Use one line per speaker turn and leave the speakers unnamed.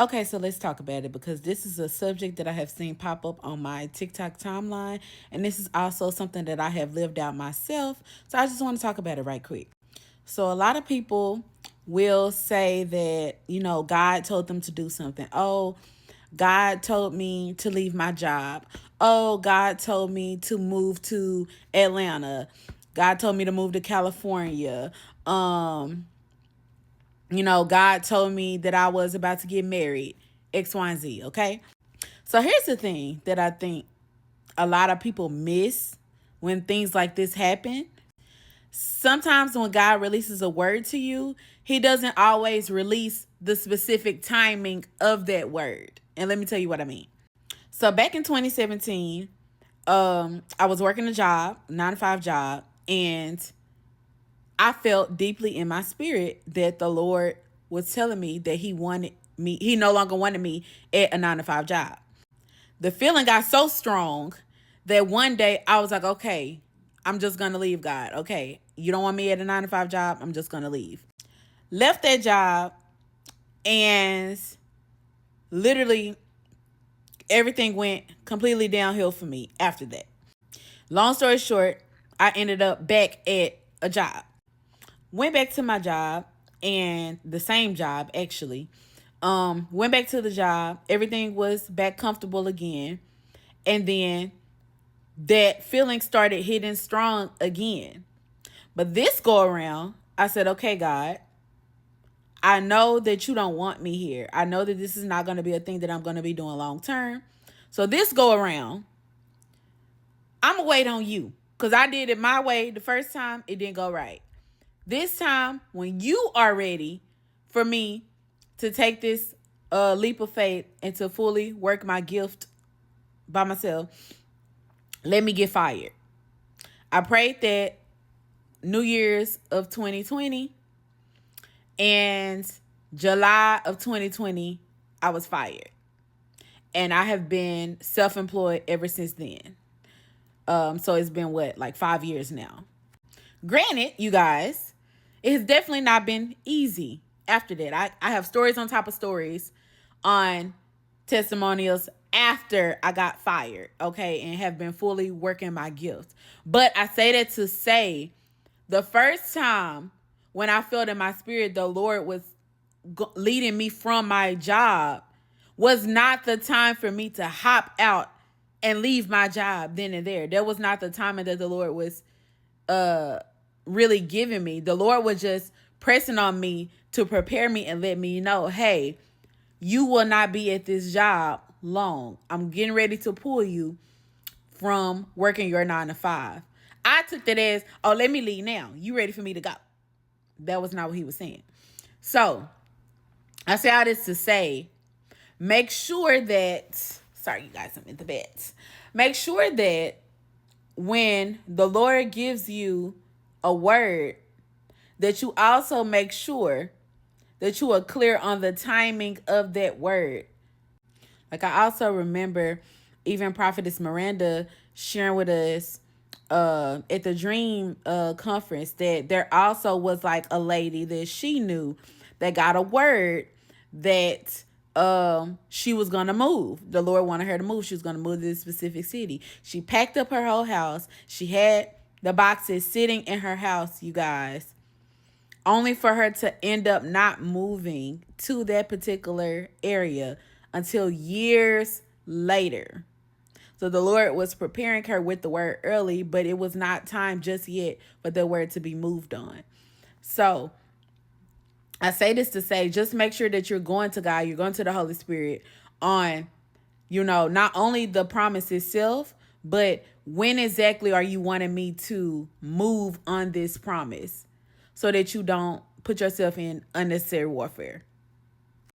Okay, so let's talk about it because this is a subject that I have seen pop up on my TikTok timeline, and this is also something that I have lived out myself. So I just want to talk about it right quick. So a lot of people will say that, God told them to do something. Oh, God told me to leave my job. Oh, God told me to move to Atlanta. God told me to move to California. God told me that I was about to get married. X, Y, and Z, okay? So here's the thing that I think a lot of people miss when things like this happen. Sometimes when God releases a word to you, he doesn't always release the specific timing of that word. And let me tell you what I mean. So back in 2017, I was working a job, 9 to 5 job, and I felt deeply in my spirit that the Lord was telling me that he no longer wanted me at a 9 to 5 job. The feeling got so strong that one day I was like, okay, I'm just going to leave, God. Okay, you don't want me at a 9 to 5 job. I'm just going to leave. Left that job, and literally everything went completely downhill for me after that. Long story short, I ended up back at a job. Went back to my job, and the same job actually. Went back to the job. Everything was back comfortable again. And then that feeling started hitting strong again. But this go around, I said, okay, God, I know that you don't want me here. I know that this is not going to be a thing that I'm going to be doing long term. So this go around, I'm going to wait on you. Because I did it my way the first time, it didn't go right. This time, when you are ready for me to take this leap of faith and to fully work my gift by myself, let me get fired. I prayed that New Year's of 2020, and July of 2020, I was fired. And I have been self-employed ever since then. So it's been like 5 years now. Granted, you guys, it has definitely not been easy after that. I have stories on top of stories on testimonials after I got fired, okay, and have been fully working my gift. But I say that to say the first time when I felt in my spirit the Lord was leading me from my job was not the time for me to hop out and leave my job then and there. That was not the timing that the Lord was really giving me. The Lord was just pressing on me to prepare me and let me know, hey, you will not be at this job long. I'm getting ready to pull you from working your 9 to 5. I took that as, oh, let me leave now. You ready for me to go? That was not what he was saying. So I say all this to say, make sure that, sorry, you guys, I'm in the bed. Make sure that when the Lord gives you a word, that you also make sure that you are clear on the timing of that word. Like I also remember even Prophetess Miranda sharing with us at the Dream conference that there also was like a lady that she knew that got a word that she was gonna move. The Lord wanted her to move. She was gonna move to this specific city. She packed up her whole house. She had the boxes sitting in her house, you guys, only for her to end up not moving to that particular area until years later. So the Lord was preparing her with the word early, but it was not time just yet for the word to be moved on. So I say this to say, just make sure that you're going to God, you're going to the Holy Spirit on, not only the promise itself, but when exactly are you wanting me to move on this promise so that you don't put yourself in unnecessary warfare.